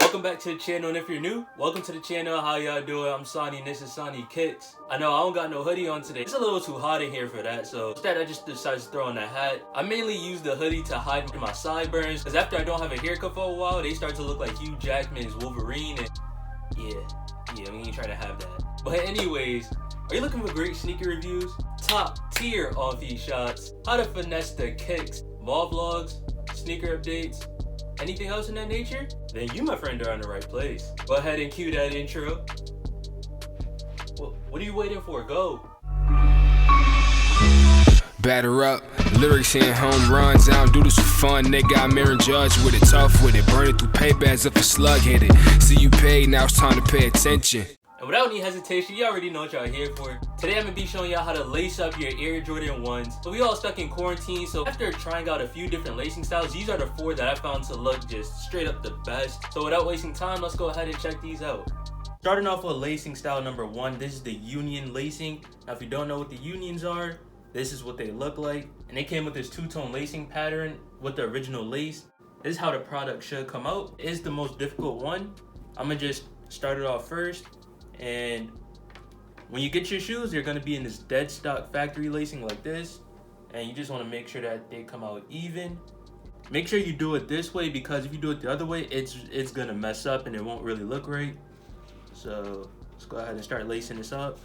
Welcome back to the channel, and if you're new, welcome to the channel. How y'all doing? I'm Sonny, and this is Sonny Kicks. I know I don't got no hoodie on today. It's a little too hot in here for that, so instead I just decided to throw on a hat. I mainly use the hoodie to hide my sideburns, because after I don't have a haircut for a while, they start to look like Hugh Jackman's Wolverine, and yeah, we ain't trying to have that. But anyways, are you looking for great sneaker reviews, top tier on-feet shots, how to finesse the kicks, mall vlogs, sneaker updates, anything else in that nature? Then you, my friend, are in the right place. Go ahead and cue that intro. Well, what are you waiting for? Go. Batter up, lyrics and home runs. I don't do this for fun, nigga. I'm Aaron Judge with it, tough with it. Burn it through paybacks if a slug hit it. See you paid, now it's time to pay attention. And without any hesitation, you already know what y'all here for. Today I'm gonna be showing y'all how to lace up your Air Jordan 1s. So we all stuck in quarantine, so after trying out a few different lacing styles, these are the 4 that I found to look just straight up the best. So without wasting time, let's go ahead and check these out. Starting off with lacing style number 1, this is the union lacing. Now if you don't know what the unions are, this is what they look like. And they came with this 2-tone lacing pattern with the original lace. This is how the product should come out. It's the most difficult one. I'm gonna just start it off first. And when you get your shoes, they're going to be in this dead stock factory lacing like this, and you just want to make sure that they come out even. Make sure you do it this way, because if you do it the other way, it's going to mess up and it won't really look right. So let's go ahead and start lacing this up.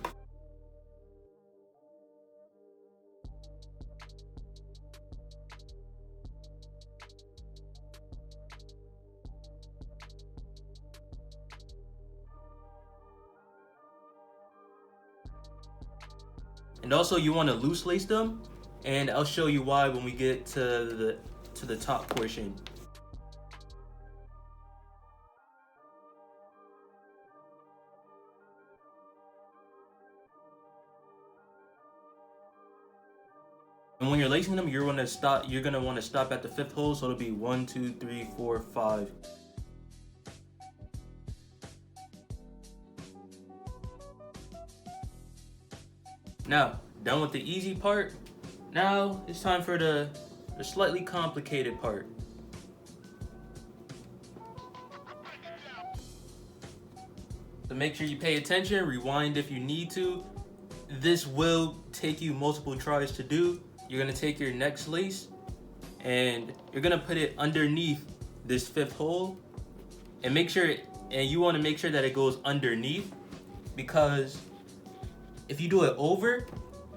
And also you want to loose lace them, and I'll show you why when we get to the top portion. And when you're lacing them, you're gonna want to stop at the 5th hole, so it'll be 1, 2, 3, 4, 5. Now, done with the easy part. Now it's time for the slightly complicated part. So make sure you pay attention, rewind if you need to. This will take you multiple tries to do. You're gonna take your next lace and you're gonna put it underneath this 5th hole, and you want to make sure that it goes underneath, because if you do it over,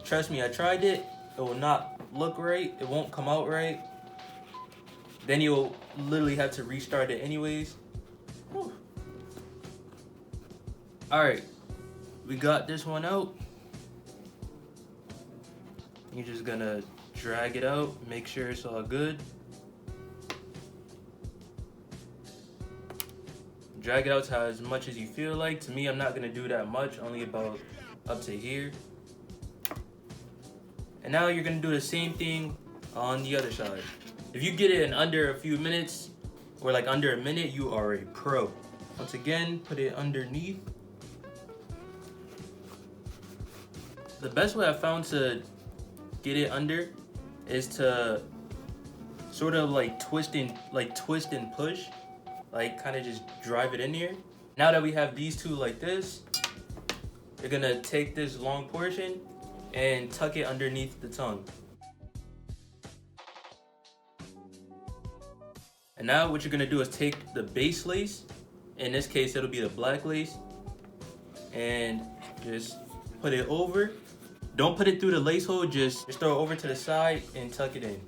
trust me, I tried it, it will not look right, it won't come out right. Then you'll literally have to restart it anyways. Alright, we got this one out. You're just gonna drag it out, make sure it's all good. Drag it out to as much as you feel like. To me, I'm not gonna do that much, only about up to here. And now you're gonna do the same thing on the other side. If you get it in under a few minutes, or like under a minute, you are a pro. Once again, put it underneath. The best way I found to get it under is to sort of like twist and push, like kind of just drive it in here. Now that we have these two like this, you're gonna take this long portion and tuck it underneath the tongue. And now what you're gonna do is take the base lace, in this case it'll be the black lace, and just put it over. Don't put it through the lace hole, just throw it over to the side and tuck it in.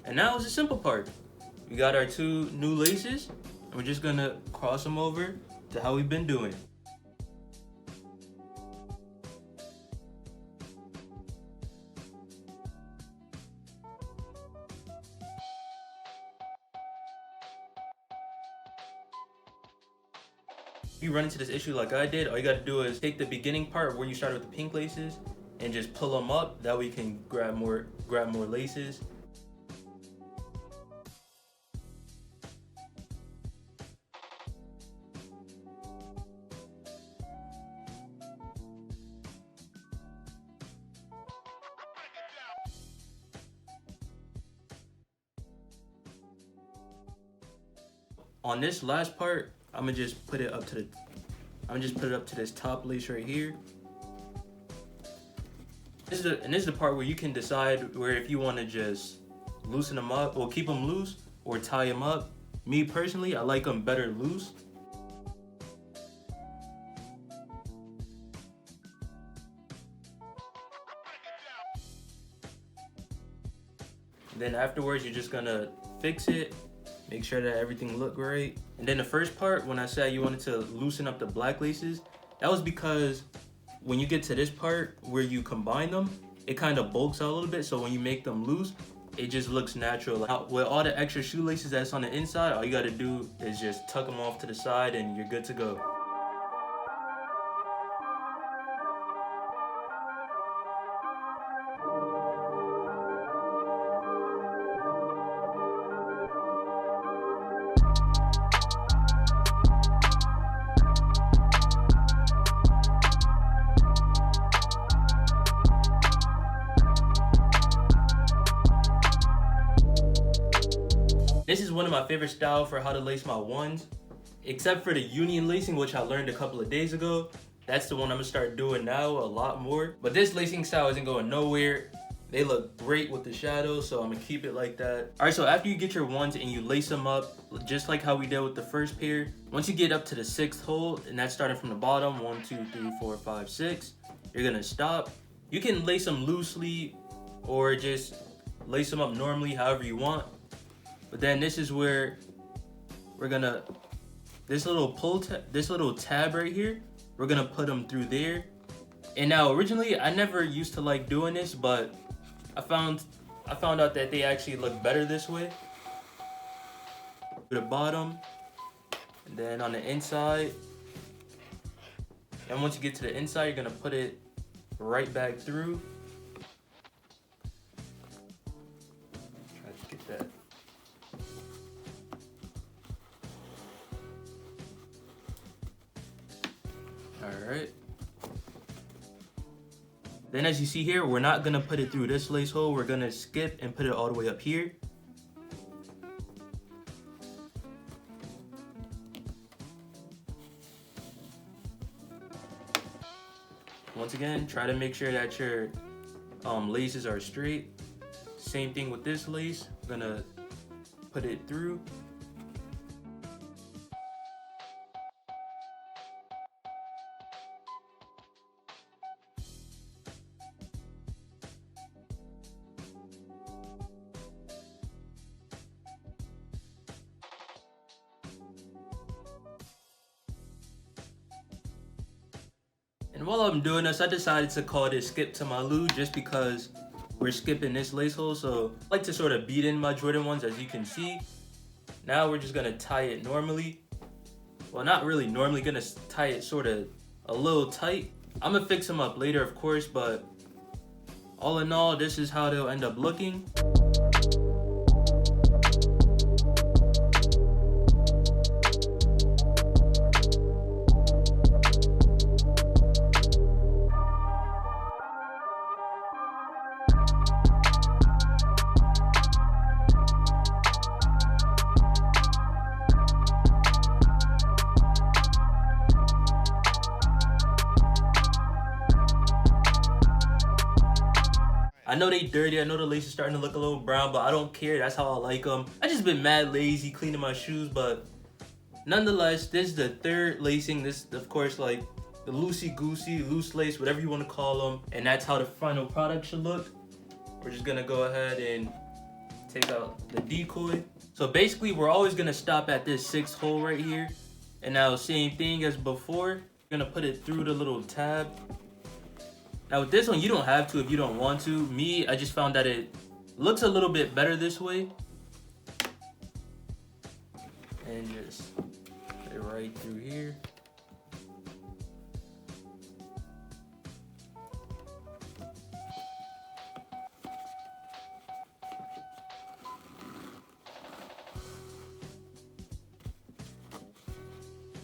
And now it's the simple part. We got our 2 new laces, and we're just gonna cross them over to how we've been doing. If you run into this issue like I did, all you gotta do is take the beginning part where you started with the pink laces and just pull them up. That way you can grab more laces. on this last part, I'm gonna just put it up to this top lace right here. This is the part where you can decide where if you want to just loosen them up or keep them loose or tie them up. Me personally, I like them better loose. Then afterwards, you're just gonna fix it, make sure that everything look right. And then the first part, when I said you wanted to loosen up the black laces, that was because when you get to this part where you combine them, it kind of bulks out a little bit. So when you make them loose, it just looks natural. With all the extra shoelaces that's on the inside, all you gotta do is just tuck them off to the side and you're good to go. This is one of my favorite styles for how to lace my ones, except for the union lacing, which I learned a couple of days ago. That's the one I'm gonna start doing now a lot more. But this lacing style isn't going nowhere. They look great with the shadows, so I'm gonna keep it like that. All right, so after you get your ones and you lace them up, just like how we did with the first pair, once you get up to the 6th hole, and that's starting from the bottom, 1, 2, 3, 4, 5, 6, you're gonna stop. You can lace them loosely or just lace them up normally, however you want. But then this is where we're gonna, this little tab right here, we're gonna put them through there. And now originally I never used to like doing this, but I found out that they actually look better this way. To the bottom, and then on the inside. And once you get to the inside, you're gonna put it right back through. Try to get that. Alright. Then as you see here, we're not gonna put it through this lace hole. We're gonna skip and put it all the way up here. Once again, try to make sure that your laces are straight. Same thing with this lace. I'm gonna put it through. And while I'm doing this, I decided to call this skip to my Lou just because we're skipping this lace hole. So I like to sort of beat in my Jordan ones, as you can see. Now we're just gonna tie it normally. Well, not really normally, gonna tie it sort of a little tight. I'm gonna fix them up later, of course, but all in all, this is how they'll end up looking. I know they dirty, I know the lace is starting to look a little brown, but I don't care, that's how I like them. I just been mad lazy cleaning my shoes, but nonetheless, this is the third lacing. This, of course, like the loosey-goosey, loose lace, whatever you want to call them. And that's how the final product should look. We're just gonna go ahead and take out the decoy. So basically, we're always gonna stop at this 6th hole right here. And now, same thing as before, you're gonna put it through the little tab. Now with this one, you don't have to if you don't want to. Me, I just found that it looks a little bit better this way. And just put it right through here.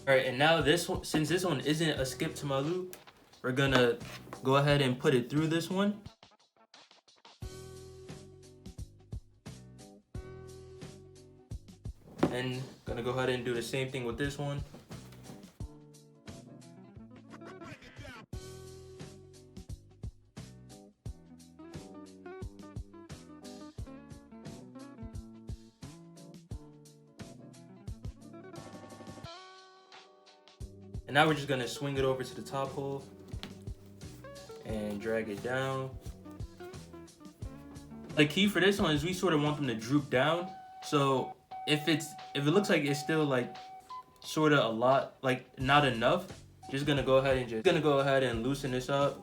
All right, and now this one, since this one isn't a skip to my loop, we're gonna go ahead and put it through this one. And gonna go ahead and do the same thing with this one. And now we're just gonna swing it over to the top hole and drag it down. The key for this one is we sort of want them to droop down. So if it looks like it's still like sort of a lot, like not enough, just gonna go ahead and loosen this up.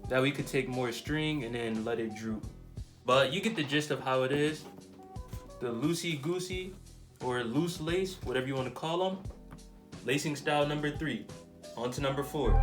That we could take more string and then let it droop. But you get the gist of how it is. The loosey goosey or loose lace, whatever you want to call them. Lacing style number 3. On to number 4.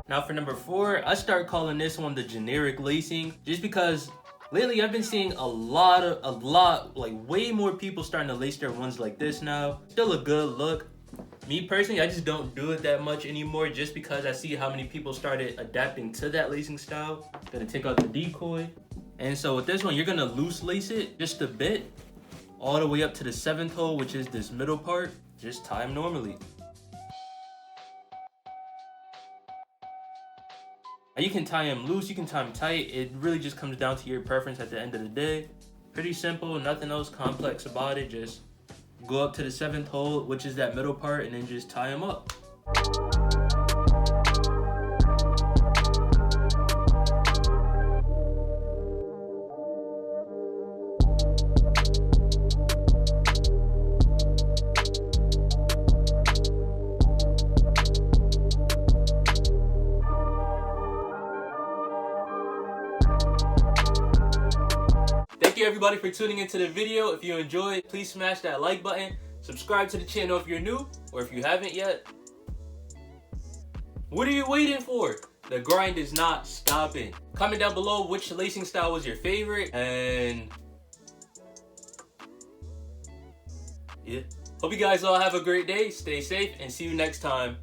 Now for number 4, I start calling this one the generic lacing, just because lately I've been seeing like way more people starting to lace their ones like this now. Still a good look. Me personally, I just don't do it that much anymore, just because I see how many people started adapting to that lacing style. Gonna take out the decoy. And so with this one, you're gonna loose lace it just a bit, all the way up to the 7th hole, which is this middle part. Just tie them normally. You can tie them loose, you can tie them tight. It really just comes down to your preference at the end of the day. Pretty simple, nothing else complex about it. Just go up to the 7th hole, which is that middle part, and then just tie them up. Thank you everybody for tuning into the video. If you enjoyed, please smash that like button. Subscribe to the channel if you're new, or if you haven't yet. What are you waiting for? The grind is not stopping. Comment down below which lacing style was your favorite, and yeah. Hope you guys all have a great day, stay safe, and see you next time.